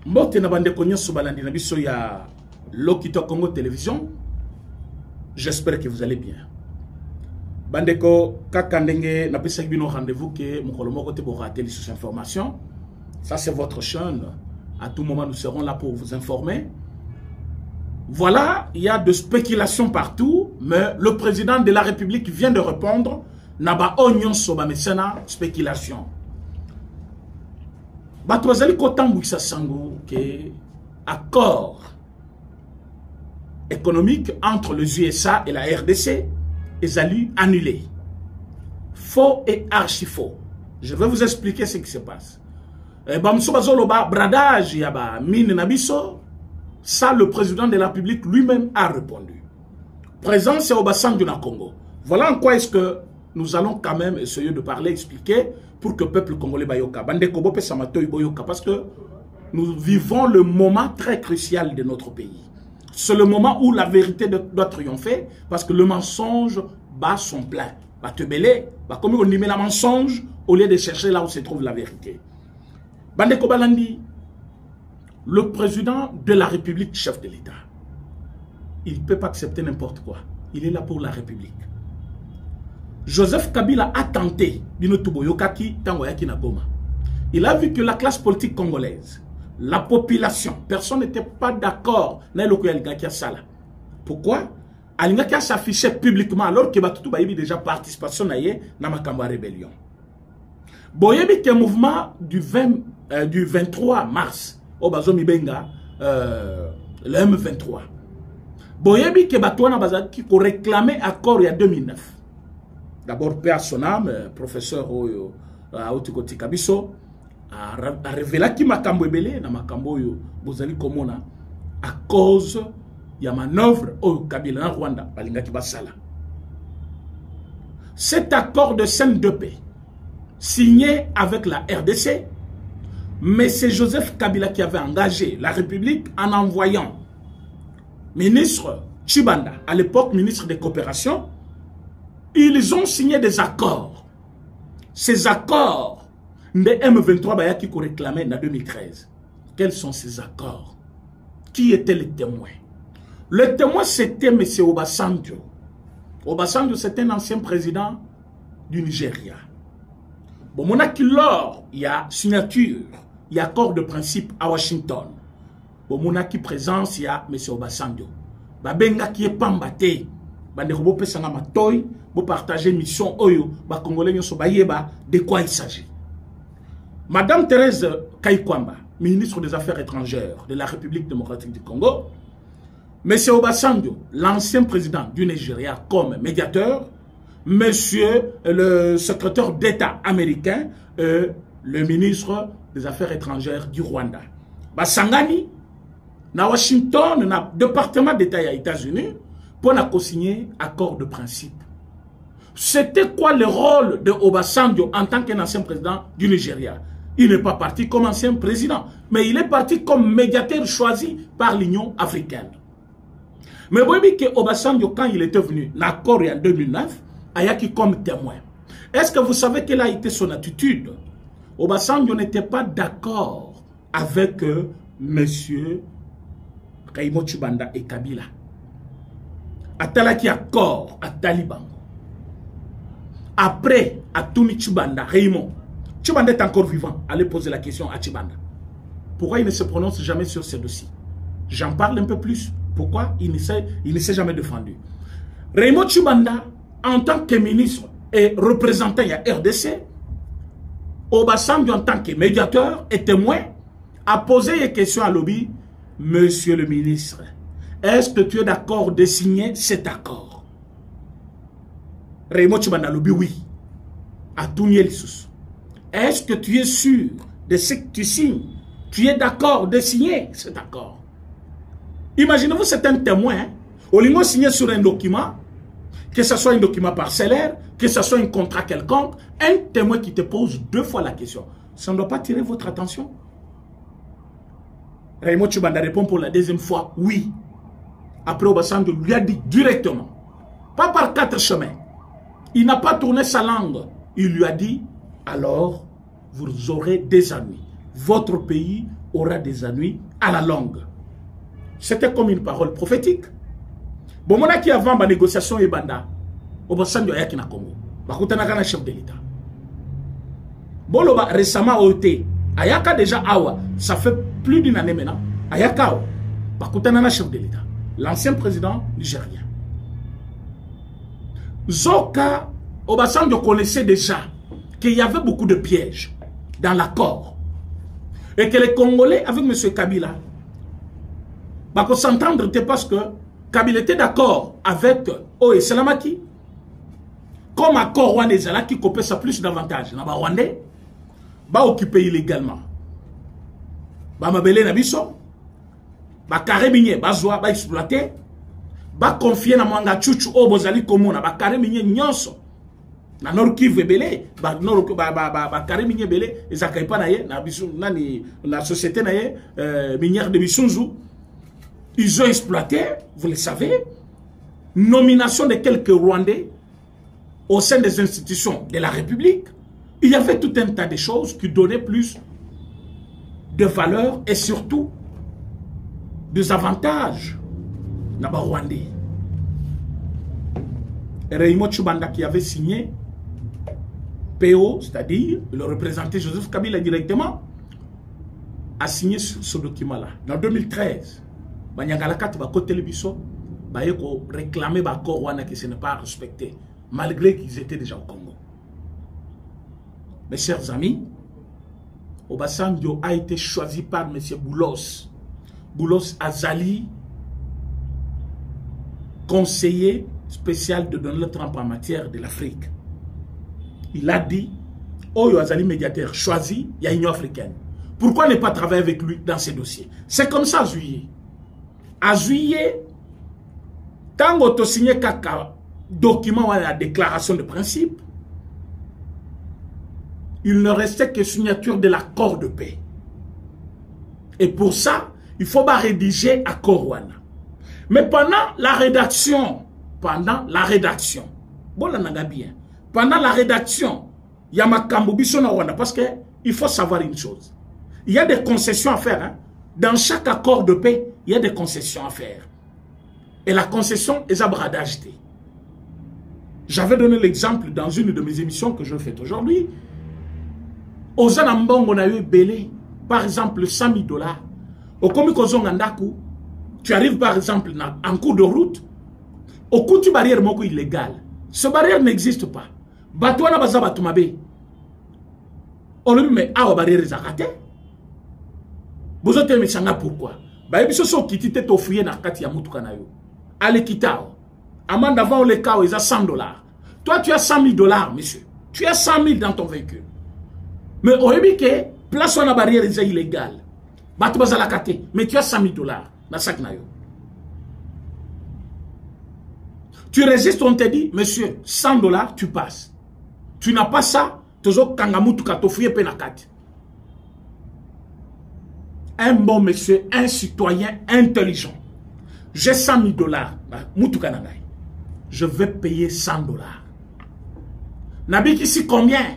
Mbote na bande konyo sobalandi na biso ya Lokito Congo Télévision. J'espère que vous allez bien. Bandeko kakandenge na pesa bino rendez-vous que mukolomo kote bo rater les informations. Ça c'est votre chaîne. À tout moment nous serons là pour vous informer. Voilà, il y a de spéculations partout, mais le président de la République vient de répondre. Naba onyon soba mesena spéculation. Batwazali kotambu isa sango que accord économique entre les USA et la RDC est annulé. Faux et archi-faux. Je vais vous expliquer ce qui se passe. Bradage yaba mine nabiso. Ça, le président de la République lui-même a répondu. Présent, c'est Obasanjo na Congo. Voilà en quoi est-ce que nous allons quand même essayer de parler, expliquer, pour que le peuple congolais bayoka. Parce que nous vivons le moment très crucial de notre pays. C'est le moment où la vérité doit triompher, parce que le mensonge bat son plein. Va te belé, va comme on dit la mensonge, au lieu de chercher là où se trouve la vérité. Bandeko Balandi, le président de la République, chef de l'État, il ne peut pas accepter n'importe quoi. Il est là pour la République. Joseph Kabila a tenté, il a vu que la classe politique congolaise, la population, personne n'était pas d'accord. Pourquoi? Il s'affichait publiquement alors que Batutu Baïbi déjà participation dans ma rébellion. Boyebi que mouvement du 23 mars, au Bazomi Benga, le M23. Boyebi que Batouana Bazaki pour réclamer accord il y a 2009. D'abord, Père son âme, professeur Otikoti Kabiso, a révélé qui Makambo Ebele, na Makambo Bozali Komona, à cause de la manœuvre au Kabila Rwanda, Balingaki Basala. Cet accord de scène de paix, signé avec la RDC, mais c'est Joseph Kabila qui avait engagé la République en envoyant ministre Chibanda, à l'époque ministre des Coopérations. Ils ont signé des accords. Ces accords de M23 qui réclamaient en 2013. Quels sont ces accords? Qui étaient les témoins? Le témoin c'était M. Obasanjo. Obasanjo c'était un ancien président du Nigeria. Bon, mon lors, il y a signature, il y a accord de principe à Washington. Bon, mon présence, il y a M. Obasanjo. Babenga qui est pambaté. Bandeko pesanga matoy, bo partager mission oyo, ba congolais nyoso bayeba de quoi il s'agit. Madame Thérèse Kaikwamba, ministre des Affaires étrangères de la République démocratique du Congo, M. Obasanjo, l'ancien président du Nigeria comme médiateur, Monsieur le secrétaire d'État américain, le ministre des Affaires étrangères du Rwanda. Basangani, na Washington, na département d'État aux États-Unis, pour co-signer accord de principe. C'était quoi le rôle de Obasanjo en tant qu'ancien président du Nigeria? Il n'est pas parti comme ancien président, mais il est parti comme médiateur choisi par l'Union africaine. Mais vous voyez que Obasanjo, quand il était venu, l'accord en 2009, Ayaki comme témoin. Est-ce que vous savez quelle a été son attitude? Obasanjo n'était pas d'accord avec monsieur Raymond Chibanda et Kabila. Atalaki accord à Taliban. Après, à Touni Chibanda, Raymond. Chibanda est encore vivant. Allez poser la question à Chibanda. Pourquoi il ne se prononce jamais sur ce dossier? J'en parle un peu plus. Pourquoi il ne s'est jamais défendu? Raymond Chibanda, en tant que ministre et représentant à RDC, Obasanjo en tant que médiateur et témoin, a posé une question à Lobby. Monsieur le ministre, est-ce que tu es d'accord de signer cet accord? Raymond Chibanda Lobby, oui. À Touniel-Sous. Est-ce que tu es sûr de ce que tu signes? Tu es d'accord de signer cet accord? Imaginez-vous, c'est un témoin. Au lieu de signer sur un document, que ce soit un document parcellaire, que ce soit un contrat quelconque, un témoin qui te pose deux fois la question. Ça ne doit pas tirer votre attention? Raymond Chibanda répond pour la deuxième fois, oui. Après, Obasanjo lui a dit directement, pas par quatre chemins. Il n'a pas tourné sa langue. Il lui a dit, alors, vous aurez des ennuis. Votre pays aura des ennuis à la longue. C'était comme une parole prophétique. Bon, mon qui avant la négociation et banda, Obasanjo ayaki na Congo. Bakutana kana chef de l'État. Boloba récemment au été, ayaka déjà awa, ça fait plus d'une année maintenant. Ayaka awa, bakutana na chef de l'État, l'ancien président nigérien. Zoka, Obasanjo connaissait déjà qu'il y avait beaucoup de pièges dans l'accord. Et que les Congolais, avec M. Kabila, bah, s'entendre parce que Kabila était d'accord avec Oye Selamaki. Comme accord Rwandais, qui copait ça plus d'avantages. Les Rwandais, bah occupé illégalement. Bah mabele na biso, bah carré minier, bah zoa, bah exploité, bah confier na mwanga chuchu o bozali komona, bah carré minier nyonso. Na Nord Kivu belé, bah Nord bah carré minier belé, et ça pas na ye, na biso na société na ye minière de Bisunzu. Ils ont exploité, vous le savez, nomination de quelques Rwandais au sein des institutions de la République. Il y avait tout un tas de choses qui donnaient plus de valeur et surtout des avantages dans les Rwandais. Raymond Chubanda qui avait signé PO, c'est-à-dire le représentant Joseph Kabila directement, a signé ce document-là. En 2013, Banyangalakati va côté Biso, réclamer l'accord Rwanda qui ce n'est pas respecté, malgré qu'ils étaient déjà au Congo. Mes chers amis, Obasanjo a été choisi par M. Boulos. Boulos Azali, conseiller spécial de Donald Trump en matière de l'Afrique. Il a dit, Oyo Azali médiateur choisi, il y a une Union africaine. Pourquoi ne pas travailler avec lui dans ces dossiers? C'est comme ça, juillet. À juillet, quand on a signé un document à la déclaration de principe, il ne restait que signature de l'accord de paix. Et pour ça, il faut pas rédiger l'accord Rwanda. Mais pendant la rédaction, bon, on a bien. Pendant la rédaction, il y a Makambo Bissona Rwanda, parce qu'il faut savoir une chose. Il y a des concessions à faire. Hein. Dans chaque accord de paix, il y a des concessions à faire. Et la concession est à bradage. J'avais donné l'exemple dans une de mes émissions que je fais aujourd'hui. Aux Anambong, on a eu belé, par exemple, 100 000 $. Au Komikozongandaku, tu arrives par exemple en cours de route, au coup de barrière moko illégal. Ce barrière n'existe pas. Batouana bazaba tumabe. On le met à la barrière zakate. Vous avez mis ça pourquoi? Bah ebiso so kitite to fouiller na kati ya mutuka na yo. Allez kitao. Amende avant le cas ils a 100 $. Toi tu as 100 000 $, monsieur. Tu as 100 000 dans ton véhicule. Mais au que place la barrière est illégale. Mais tu as 100 000 $. Dans sac na yo. Tu résistes, on te dit, monsieur, 100 $, tu passes. Tu n'as pas ça, un bon monsieur, un citoyen intelligent. J'ai 100 000 $. Je vais payer 100 $. Nabi ici combien?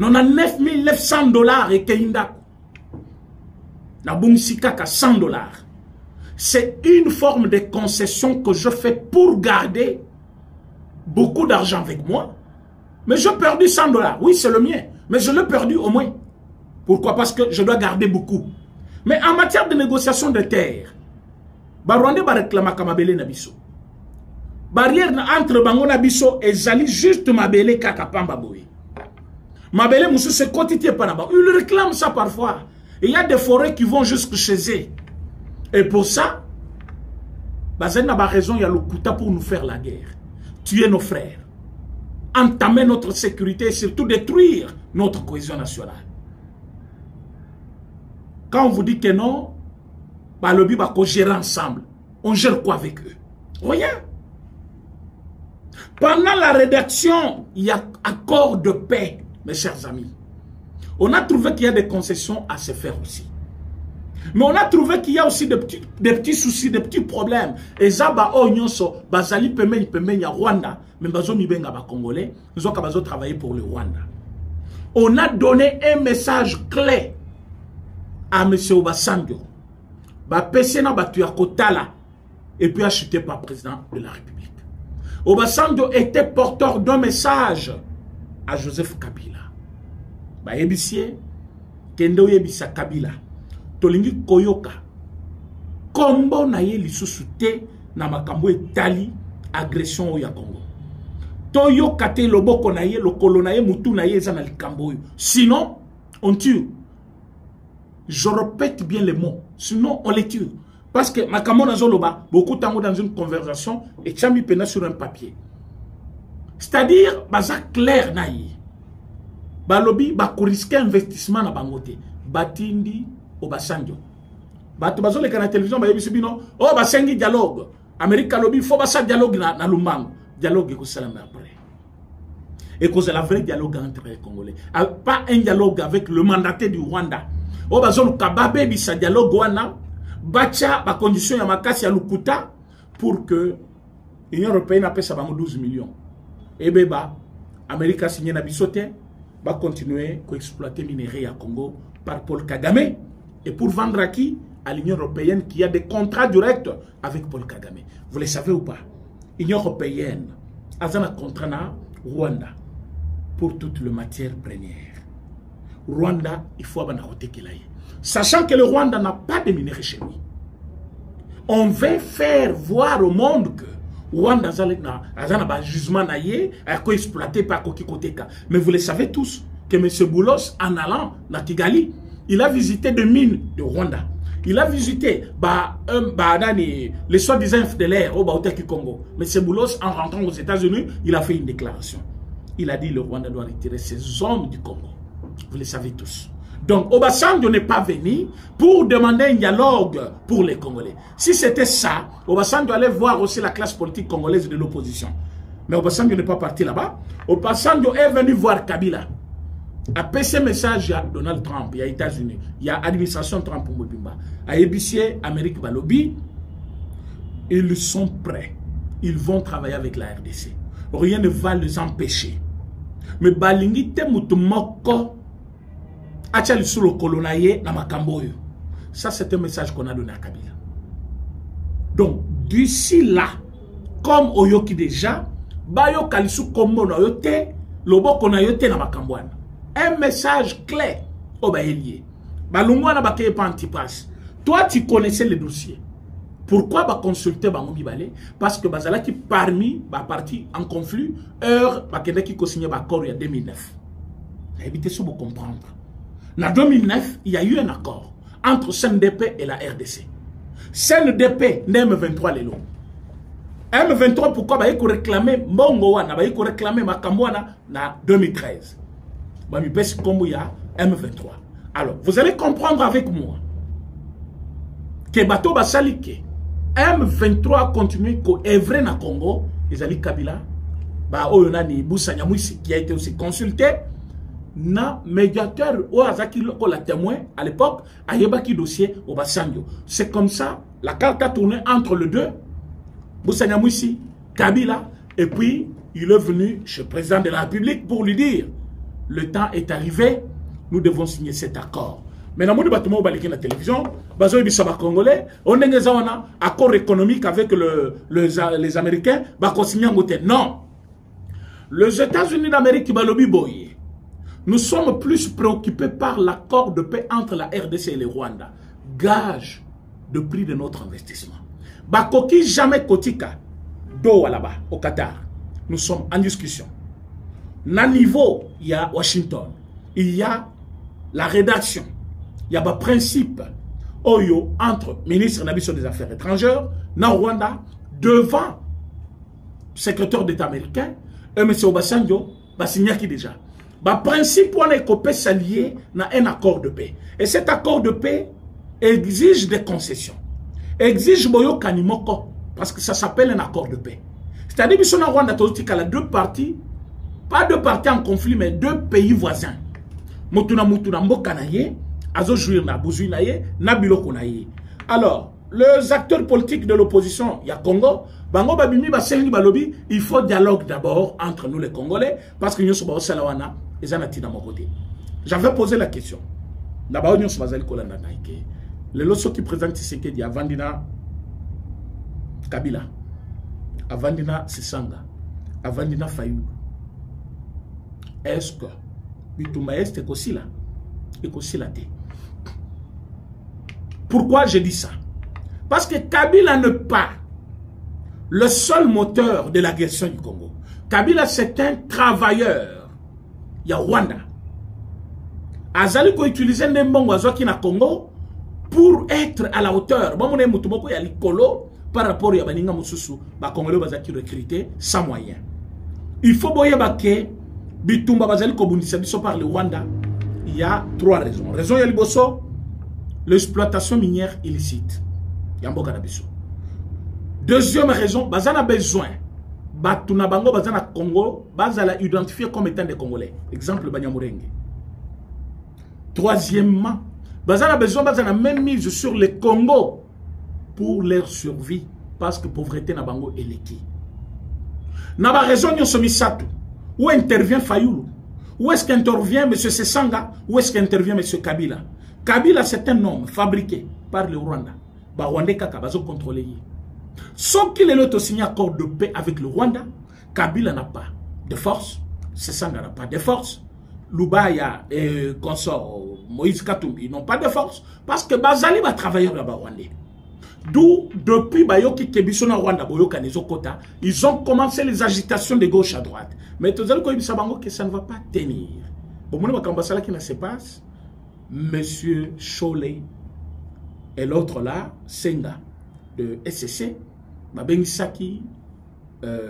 On a 9 900 $ et Keinda. Nabumsika 100 $. C'est une forme de concession que je fais pour garder beaucoup d'argent avec moi. Mais j'ai perdu 100 $. Oui, c'est le mien. Mais je l'ai perdu au moins. Pourquoi? Parce que je dois garder beaucoup. Mais en matière de négociation de terre, Barwande va réclamer Kamabele Nabiso. Barrière entre Bango Nabiso et Zali juste Mabele Kakapamba Boy. Mabele Moussou c'est quotidien par là-bas. Ils réclament ça parfois. Et il y a des forêts qui vont jusque chez eux. Et pour ça, Bazen n'a pas raison, il y a le Kouta pour nous faire la guerre. Tuer nos frères. Entamer notre sécurité et surtout détruire notre cohésion nationale. Quand on vous dit que non, bah, le but va gérer ensemble. On gère quoi avec eux? Rien. Pendant la rédaction, il y a accord de paix, mes chers amis. On a trouvé qu'il y a des concessions à se faire aussi. Mais on a trouvé qu'il y a aussi des petits soucis, des petits problèmes. Et ça, Bazali Pemenya Rwanda, mais Bazo Mibenga Congolais, nous avons travaillé pour le Rwanda. on a donné un message clé à M. Obasanjo. Et puis acheté par le président de la République. Obasanjo était porteur d'un message à Joseph Kabila. Bayebisie, Kendo Yebisa Kabila. Tolingi Koyoka. Kombo na ye lisusu te na makambo etali agression au ya Congo. Toyoka te loboko na ye, lokolo na ye, mutu na ye eza na likambo oyo. Sinon, on tue. Je répète bien les mots. Sinon, on les tue. Parce que makambo na zoloba, beaucoup tango dans une conversation et chami pena sur un papier. C'est-à-dire, baza clair na ye. Balobi, bakoriske investissement na bangote. Batindi, Obasanjo. Bato bazo le kana télévision ba yebisi bino oh basengi dialogue America lobby faut basa dialogue na Lumbango dialogue ko salama après et cause la vraie dialogue entre les Congolais pas un dialogue avec le mandataire du Rwanda oh bazo le kababe bisa dialogue wana bacha ba condition ya makasi ya lukuta pour que l'Union européenne appelle ça 12 millions et beba America signé na bisote va continuer à exploiter minerais à Congo par Paul Kagame et pour vendre à qui? À l'Union européenne qui a des contrats directs avec Paul Kagame. Vous le savez ou pas? L'Union européenne a un contrat na Rwanda pour toutes les matières premières. Rwanda, il faut avoir un côté qu'il aille. Sachant que le Rwanda n'a pas de minerais chez lui. On veut faire voir au monde que Rwanda a un jugement naïe, a exploité par Kokikoteka. Mais vous le savez tous que M. Boulos, en allant à Kigali, il a visité des mines de Rwanda. Il a visité les soi-disant FDLR au Congo. Mais M. Boulos, en rentrant aux États-Unis, il a fait une déclaration. Il a dit que le Rwanda doit retirer ses hommes du Congo. Vous le savez tous. Donc, Obasanjo n'est pas venu pour demander un dialogue pour les Congolais. Si c'était ça, Obasanjo allait voir aussi la classe politique congolaise de l'opposition. Mais Obasanjo n'est pas parti là-bas. Obasanjo est venu voir Kabila. Après ce message, il y a Donald Trump, il y a États-Unis, il y a l'administration Trump pour Mobimba. À EBC, Amérique Balobi, ils sont prêts. Ils vont travailler avec la RDC. Rien ne va les empêcher. Mais Balingi te mutumoko achali sur le colonaye na makamboyo. Ça, c'est un message qu'on a donné à Kabila. Donc, d'ici là, comme Oyoki déjà, Bayo Kalisu Kombo na yote, Lobo kona yote na makamboana. Un message clair au Baélié. Balungwana bakeye pa antipas. Toi, tu connaissais le dossier. Pourquoi ba consulter Bangomi Balé? Parce que Bazala qui parmi ba parti en conflit, heure bakende qui co-signé l'accord il y a 2009. Évitez ça pour comprendre. En 2009, il y a eu un accord entre CNDP et la RDC. CNDP M23 Lelo. M23 pourquoi ba yiko réclamer Mbongo wana, ba yiko réclamer Makamwana na 2013. Ba mi pesi kombo ya M23. Alors, vous allez comprendre avec moi que bato basali ke M23 continue ko evre na Congo, ezali Kabila, ba oyo nani Busa Nyamwisi qui a été aussi consulté na médiateur ou azaki ko la témoin à l'époque ayebaki dossier au Obasanjo. C'est comme ça la carte a tourné entre les deux, Busa Nyamwisi, Kabila, et puis il est venu chez le président de la République pour lui dire le temps est arrivé, nous devons signer cet accord. Mais dans le bâtiment de la télévision, Congolais, on a un accord économique avec les Américains, non. Les États-Unis d'Amérique, nous sommes plus préoccupés par l'accord de paix entre la RDC et le Rwanda. Gage de prix de notre investissement. Bakoki jamais Kotika, Doha là-bas, au Qatar. Nous sommes en discussion. Na niveau, il y a Washington, il y a la rédaction. Il y a un principe Oyo entre ministre des Affaires étrangères, na Rwanda, devant le secrétaire d'État américain, et M. Obasanjo, va signer qui déjà. Le principe on est qu'on peut s'allier dans un accord de paix. Et cet accord de paix exige des concessions. Exige Boyo Kanimoko, parce que ça s'appelle un accord de paix. C'est-à-dire que si on a Rwanda, il y a deux parties, pas deux parties en conflit, mais deux pays voisins. Motuna Mbokanaye, Azo jouir na bouzui naye, na biloko naye. Alors, les acteurs politiques de l'opposition, il y a Congo, Bango babimi basengi balobi, il faut dialogue d'abord entre nous les Congolais parce que nous sommes au Salawana et Zanatina mon côté. J'avais posé la question. D'abord nous sommes bazali kolanda naike. Les lots qui présentent Tshisekedi Avandina Kabila, Avandina Sisanga, Avandina Fayulu. Est-ce que Bitumba est écosila? Écosila té. Pourquoi je dis ça? Parce que Kabila n'est pas le seul moteur de l'agression du Congo. Kabila, c'est un travailleur. Il y a Rwanda. Azali ko utiliser Nembongo Azoki na Congo pour être à la hauteur. Bon, mon mutumoko ya likolo par rapport à Baninga Mususu, ba Congolais bazaki recruter sans moyens. Il faut boyer baké Bitumba bazali ko bundisa biso par le Rwanda. Il y a 3 raisons. Raison ya liboso, l'exploitation minière illicite. Yamboka na biso. Deuxième raison, bazana besoin. Batuna bango bazana Congo, bazala identifié comme étant des Congolais. Exemple Banyamurenge. Troisièmement, bazana besoin bazana même mise sur le Congo pour leur survie parce que pauvreté na bango eleki. Na ba raison nyo somisatu. Où intervient Fayulu? Où est-ce qu'intervient M. Sesanga? Où est-ce qu'intervient M. Kabila? Kabila c'est un homme fabriqué par le Rwanda. Ba Rwandais kaka bazo contrôler. Sauf qu'il est signé accord de paix avec le Rwanda, Kabila n'a pas de force, Sesanga n'a pas de force, Lubaya et consort Moïse Katumbi n'ont pas de force, parce que Bazali va travailler là-bas Rwandais. D'où, depuis Bayoki Kebisona Rwanda, Boyoka Nezokota, ils ont commencé les agitations de gauche à droite. Mais tout ça, que ça ne va pas tenir. Au moment où qui ne se passe, Monsieur Cholet et l'autre là, Senga, de SCC, Babengisaki,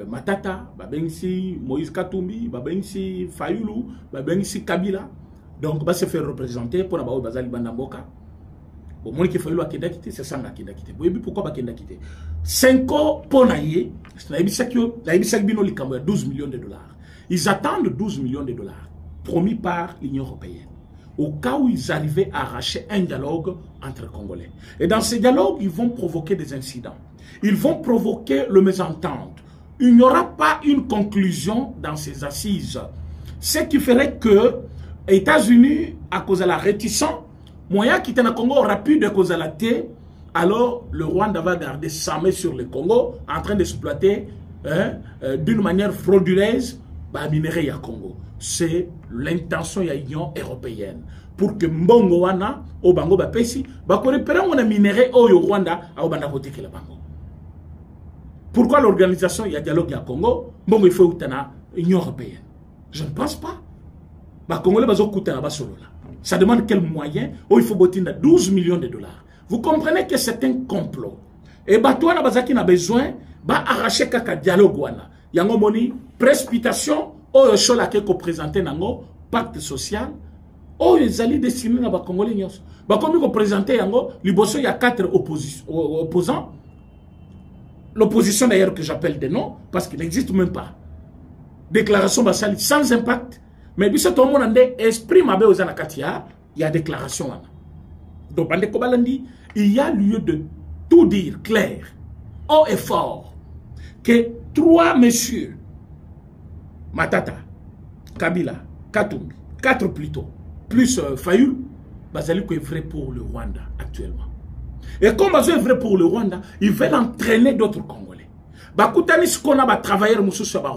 Matata, Babengisi Moïse Katumbi, Babengisi Fayulu, Babengisi Kabila. Donc, va se faire représenter pour la Bazali Bandamboka. Au moins qu'il Fayulu a quitté, c'est Sanga qui a quitté. Vous voyez pourquoi il a quitté? 5 ans pour Naye, la 12 millions de dollars. Ils attendent 12 millions de dollars promis par l'Union européenne, au cas où ils arrivaient à arracher un dialogue entre Congolais. Et dans ces dialogues, ils vont provoquer des incidents. Ils vont provoquer le mésentente. Il n'y aura pas une conclusion dans ces assises. Ce qui ferait que les États-Unis, à cause de la réticence, moyen qui était au Congo aura pu de cause de la thé, alors le Rwanda va garder sa main sur le Congo en train d'exploiter d'une manière frauduleuse les minéraux au Congo. C'est l'intention de l'Union européenne. Pour que Mbongo wana, au Bango Bapesi, récupérer un minerai au Rwanda, au Banda Koteke la Bango. Pourquoi l'organisation, il y a dialogue au Congo, Mbongo il faut l'Union européenne? Je ne pense pas. Les Congolais bazo kutana basolo là. Ça demande quels moyens? Oh, il faut botter 12 millions de dollars. Vous comprenez que c'est un complot. Et Batouana Bazaki n'a besoin d'arracher kaka dialogue wana. Yango moni précipitation. Oh, chola ko présenté nango pacte social. Oh, ils allaient dessiner na ba Congolais nyos. Ba comme ko présenté yango, liboso il y a 4 opposants. L'opposition d'ailleurs que j'appelle des noms parce qu'il n'existe même pas. Déclaration basali sans impact. Mais bis tout le monde exprime abe aux anakatia, il y a déclaration. Donc il y a lieu de tout dire clair, haut et fort, que 3 messieurs, Matata, Kabila, Katumbi, 4 plutôt, plus Fayulu, Bazali est vrai pour le Rwanda actuellement. Et comme Bazali est vrai pour le Rwanda, ils veulent entraîner d'autres Congolais. Bakutani skona ba travailleurs mususu ba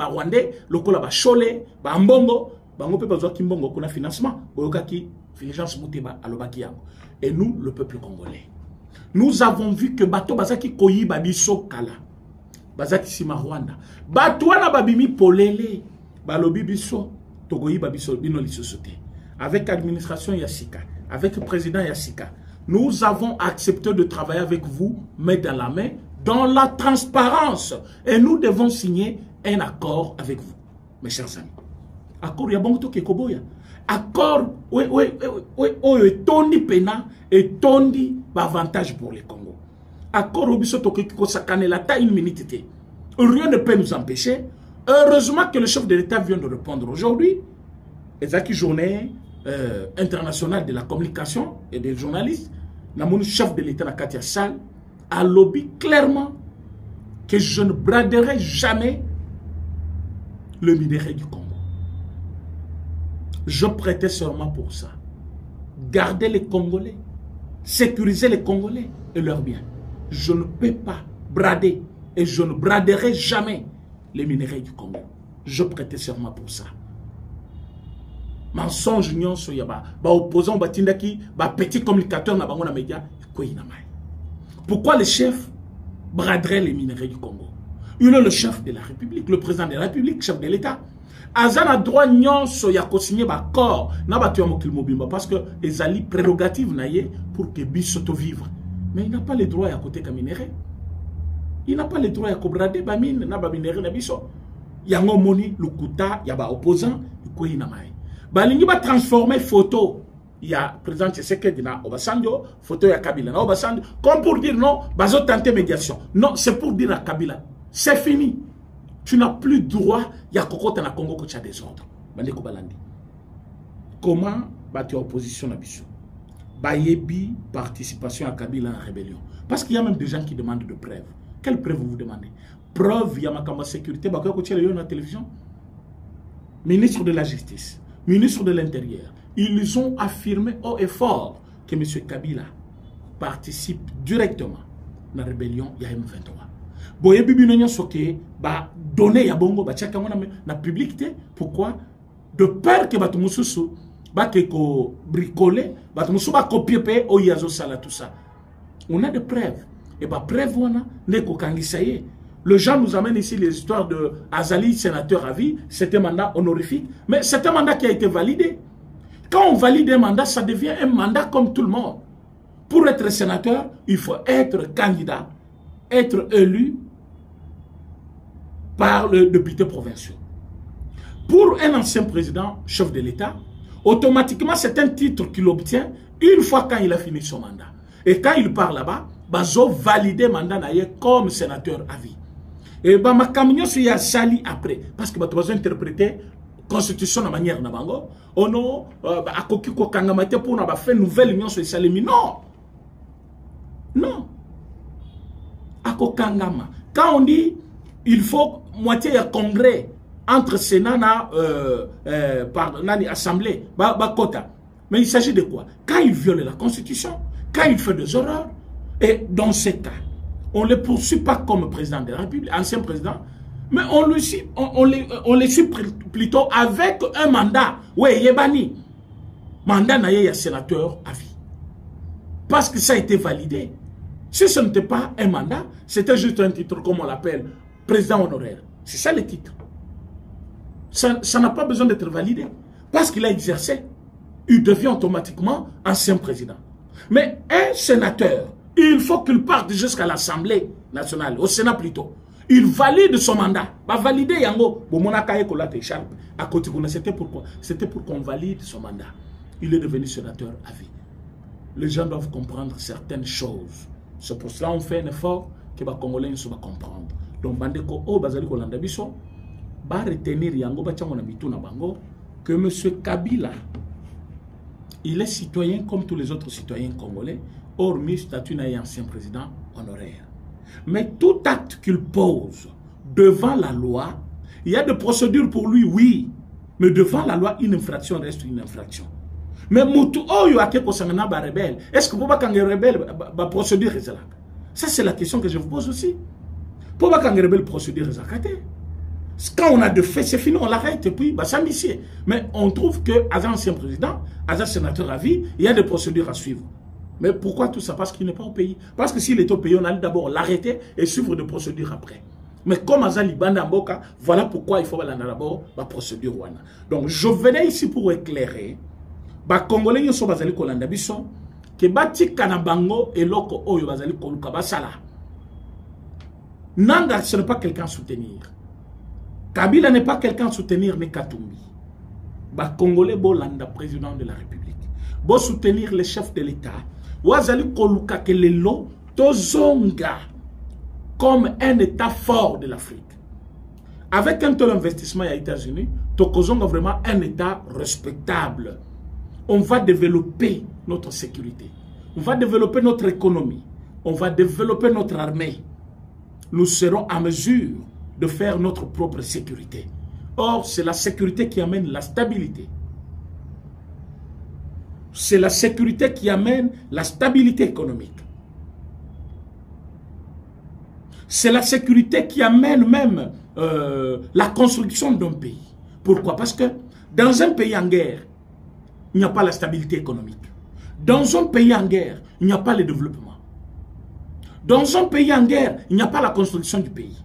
Rwandais, lokola ba Cholet, ba Mbongo, bango pe bazwa ki Mbongo kuna financement, boyoka ki Fulgence Muteba alobaki yango. Et nous le peuple congolais, nous avons vu que bato bazaki koyi babiso kala. Bazaki sima Rwanda. Bato wana babimi polele, balobi biso togoyi babiso bino lisosote. Avec l'administration Yassika, avec le président Yassika, nous avons accepté de travailler avec vous, main dans la main, dans la transparence. Et nous devons signer un accord avec vous, mes chers amis. Accord, il y a bon que Koboya. Accord, oui, tondi pena et tondi avantage pour les Congo. Accord, obisoto que sakane la ta une minute. Rien ne peut nous empêcher. Heureusement que le chef de l'État vient de répondre aujourd'hui. Et ça qui journée internationale de la communication et des journalistes, le chef de l'État, Katia Sall, a lobby clairement que je ne braderai jamais le minerai du Congo. Je prêtais serment pour ça. Garder les Congolais, sécuriser les Congolais et leurs biens. Je ne peux pas brader et je ne braderai jamais les minerais du Congo. Je prêtais serment pour ça. Mensonge union soyaba, ba opposant batindaki, ba petit communicateur na bango na média, pourquoi le chef braderait les minerais du Congo? Il est le chef de la République, le président de la République, chef de l'État. Azan a droit nyonso ya ko signer ba corps na ba tu amokil mobimba parce que les ali prérogatives naie pour que biso to vivre. Mais il n'a pas le droit à côté ka minerai. Il n'a pas le droit à brader ba mine na ba minerai na biso. Yango moni lukuta ya ba opposant ko ina mai. Balingi ba transformer photo ya président Tshisekedi na Obasanjo, photo ya Kabila na Obasanjo, comme pour dire non, bazo tenter médiation. Non, c'est pour dire à Kabila, c'est fini. Tu n'as plus droit, ya kokota na Congo que tu as des ordres. Bandeko balandi. Comment battre opposition na biso? Bayebi participation à Kabila en rébellion. Parce qu'il y a même des gens qui demandent de preuves. Quelle preuve vous demandez? Preuve, ya makamba sécurité, bakoya ko tshela yo na télévision. Ministre de la Justice, ministre de l'Intérieur, ils ont affirmé haut et fort que M. Kabila participe directement à la rébellion ya M23. Boye bibi no nyonso ke ba donner ya bongo ba tchaka ngona na publicité. Pourquoi? De peur que ba tumususu ba ke ko bricoler, ba tumusu ba copier pe o yazo sala tout ça. On a des preuves. Et ba preuve wana ne ko kangisa ye. Le gens nous amène ici les histoires de Azali, sénateur à vie, c'était un mandat honorifique, mais c'est un mandat qui a été validé. Quand on valide un mandat, ça devient un mandat comme tout le monde. Pour être sénateur, il faut être candidat, être élu par le député provincial. Pour un ancien président, chef de l'État, automatiquement, c'est un titre qu'il obtient une fois quand il a fini son mandat. Et quand il part là-bas, bazo valider le mandat comme sénateur à vie. Et bah ma camion se y a sali après parce que bah tu vas interpréter constitution de manière na bango. Oh non, à koki ko kangamate pour na ba faire nouvelle union sur salimi non. Non. À kokangama. Quand on dit il faut moitié ya congrès entre Sénat na par nani assemblée ba quota. Mais il s'agit de quoi? Quand il viole la constitution, quand il fait des horreurs, et dans ces cas on ne les poursuit pas comme président de la République, ancien président, mais on les suit plutôt avec un mandat. Oui, Yébani. Mandat n'a sénateur à vie. Parce que ça a été validé. Si ce n'était pas un mandat, c'était juste un titre, comme on l'appelle, président honoraire. C'est ça le titre. Ça n'a pas besoin d'être validé. Parce qu'il a exercé, il devient automatiquement ancien président. Mais un sénateur, il faut qu'il parte jusqu'à l'Assemblée nationale, au Sénat plutôt. Il valide son mandat. Va valider Yango. C'était pourquoi? C'était pour qu'on valide son mandat. Il est devenu sénateur à vie. Les gens doivent comprendre certaines choses. C'est pour cela qu'on fait un effort que les Congolais ne comprendre. Donc, Bandeko, oh, Bazali Kolanda Biso, va retenir Yango, que M. Kabila, il est citoyen comme tous les autres citoyens congolais, hormis statut d'un ancien président honoraire. Mais tout acte qu'il pose devant la loi, il y a des procédures pour lui, oui. Mais devant la loi, une infraction reste une infraction. Mais Moutou, oh, il y a quelque chose qui rebelle. Est-ce que pour pas qu'on rebelle, la procédure est là? Ça, c'est la question que je vous pose aussi. Pour pas qu'on rebelle, la procédure est là. Quand on a de fait, c'est fini, on l'arrête et puis, ça m'y. Mais on trouve qu'à ancien président, à sénateur à vie, il y a des procédures à suivre. Mais pourquoi tout ça? Parce qu'il n'est pas au pays. Parce que s'il est au pays, on allait d'abord l'arrêter et suivre des procédures après. Mais comme Azali Banda Mboka, voilà pourquoi il faut d'abord la procédure. Donc je venais ici pour éclairer les Congolais qui sont basés Kolanda Bisson, que Bati Kanabango et Loko Oyo Bazali Koluka Basala. Nanga, ce n'est pas quelqu'un à soutenir. Kabila n'est pas quelqu'un à soutenir, mais Katumbi. Les Congolais, Bolanda, président de la République. Bo soutenir les chefs de l'État. Wazali Koluka Kelelo, Tozonga, comme un État fort de l'Afrique. Avec un tel investissement aux États-Unis, Tokozonga vraiment un État respectable. On va développer notre sécurité. On va développer notre économie. On va développer notre armée. nous serons en mesure de faire notre propre sécurité. Or, c'est la sécurité qui amène la stabilité. C'est la sécurité qui amène la stabilité économique. C'est la sécurité qui amène même la construction d'un pays. Pourquoi? Parce que dans un pays en guerre, il n'y a pas la stabilité économique. Dans un pays en guerre, il n'y a pas le développement. Dans un pays en guerre, il n'y a pas la construction du pays.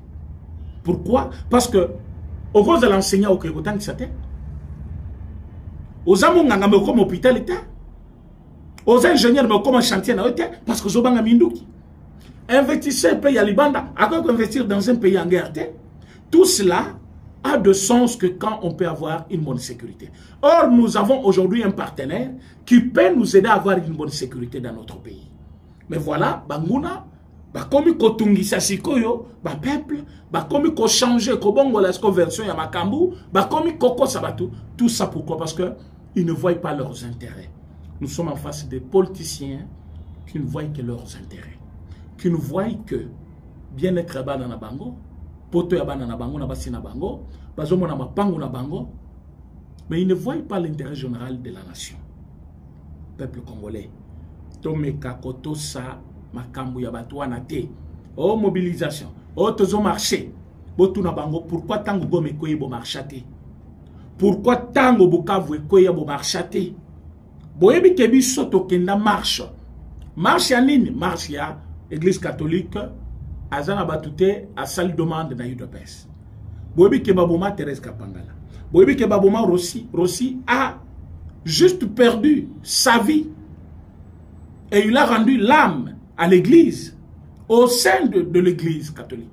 Pourquoi? Parce que, au cause de l'enseignant au Kégotan qui s'était, aux amonganga me comme hôpital était, aux ingénieurs me comme un chantier était, parce que Zobanga Mindouki. Investissez un pays à Libanda, à quoi investir dans un pays en guerre? Tout cela a de sens que quand on peut avoir une bonne sécurité. Or, nous avons aujourd'hui un partenaire qui peut nous aider à avoir une bonne sécurité dans notre pays. Mais voilà, Banguna, comme Kotungisa Sikoyo, peuple, comme ko changer, ko bongo la version ya Makambu, comme Koko Sabatu, tout ça pourquoi? Parce que ils ne voient pas leurs intérêts. Nous sommes en face des politiciens qui ne voient que leurs intérêts, qui ne voient que bien-être dans la bango, poto ya bana na bango na basi na bango, bazomo na mapango na bango, mais ils ne voient pas l'intérêt général de la nation. Peuple congolais, Tomeka Koto sa makambu ya batu wana te. Oh mobilisation, oh tozo marché, botu na bango, pourquoi tango gome koye bo marchate? Pourquoi tango Bukavu koye bo marchate? Boyebi kebi soto kenda marche. Marche ya nini? Marche ya Église catholique. Azana batute a salle demande na UDPS. Boyebi ke baboma Thérèse Kapangala. Boyebi ke baboma Rossi a juste perdu sa vie. Et il a rendu l'âme à l'église, au sein de l'église catholique.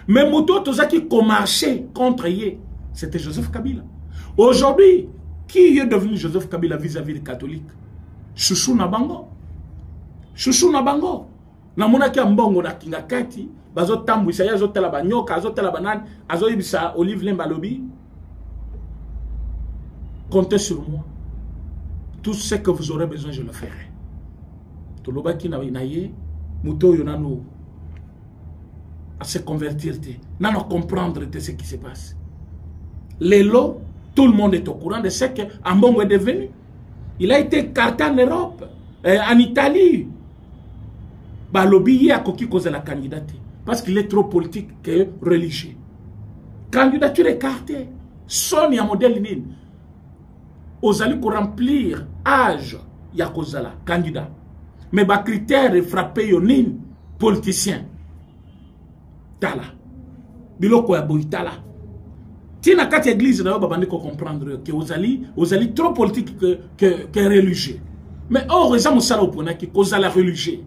Mais Moto Tozaki qui marché contre Yé, c'était Joseph Kabila. Aujourd'hui, qui est devenu Joseph Kabila vis-à-vis des catholiques? Chouchou Nabango. Chouchou Nabango. Namonaki ambongo na kingakati, bazo tambu isaya zo tela banyoka, azo tela banane, azo ibisa Olive Lembalobi. Comptez sur moi. Tout ce que vous aurez besoin, je le ferai. Tolobaki na inaye, muto yonano à se convertir, nano comprendre ce qui se passe. Lélo, tout le monde est au courant de ce que Ambongo est devenu. Il a été écarté en Europe, en Italie. Balobi a coquille cause de la candidature. Parce qu'il est trop politique que religieux. Candidature écartée. Sonia modèle nine. Osali pour remplir âge Yakozala, candidat. Mais les critères frappés yonin politicien. Tala. Biloko ya boitala. Tina kati église na babandi ko comprendre que Osali trop politique que religieux. Mais or ça musala opona ki kozala religieux.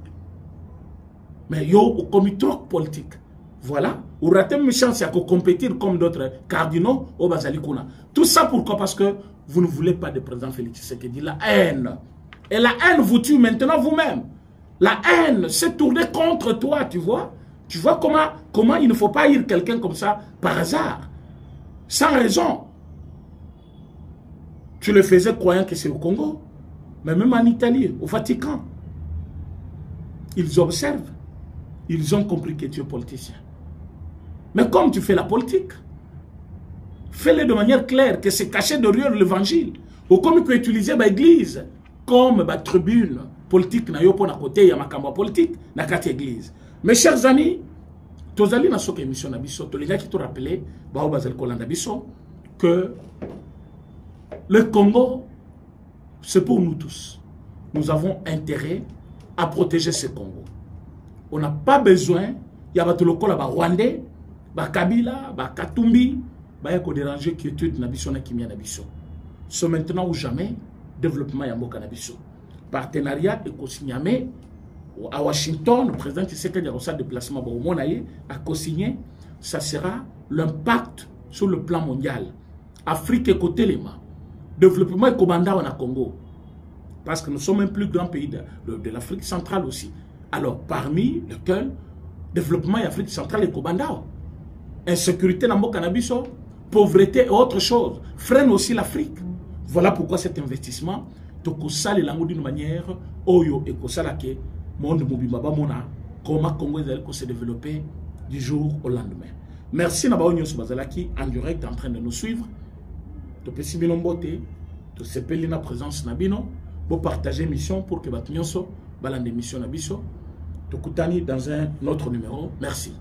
Mais yo comme trop politique. Voilà, ou raté une chance à compétir comme d'autres cardinaux au Bazali Kuna. Tout ça pourquoi? Parce que vous ne voulez pas de président Félix Tshisekedi. La haine. Et la haine vous tue maintenant vous-même. La haine s'est tournée contre toi, tu vois. Tu vois comment il ne faut pas haïr quelqu'un comme ça par hasard. Sans raison. Tu le faisais croyant que c'est au Congo. Mais même en Italie, au Vatican. Ils observent. Ils ont compris que tu es politicien. Mais comme tu fais la politique, fais-le de manière claire, que c'est caché derrière l'évangile. Ou comme tu peux utiliser l'église comme tribune politique, na yopo na côté, ya makambo politique, na kati église. Mes chers amis, tozali na soka émission na biso, to les gens qui te rappelé, bao bazal kolanda biso, que le Congo, c'est pour nous tous. Nous avons intérêt à protéger ce Congo. On n'a pas besoin, il y a des Rwandais, ba Kabila, ba Katumbi, ba yako déranger quiétude na biso na kimia na biso. C'est maintenant ou jamais développement ya mboka na biso. Partenariat et co-signé à Washington, le président Tshisekedi a reçu déplacement au Monaye a co-signé, ça sera l'impact sur le plan mondial. Afrique et côté Lema, développement et commandant en Congo. Parce que nous sommes un plus grand pays de l'Afrique centrale aussi. Alors, parmi lesquels, développement et Afrique centrale et Kobandao, insécurité dans le cannabis, pauvreté et autre chose, freine aussi l'Afrique. Voilà pourquoi cet investissement, Tokosal et l'ango d'une manière, Oyo et Kosalake, monde mobimba bamona comment Congo se développer du jour au lendemain. Merci na baonyo bazalaki en direct en train de nous suivre. To pesi bino mbote, to sepeli na présence na bino, bo partager mission pour que bat nyonso balande mission na biso. To kutani dans un autre numéro. Merci.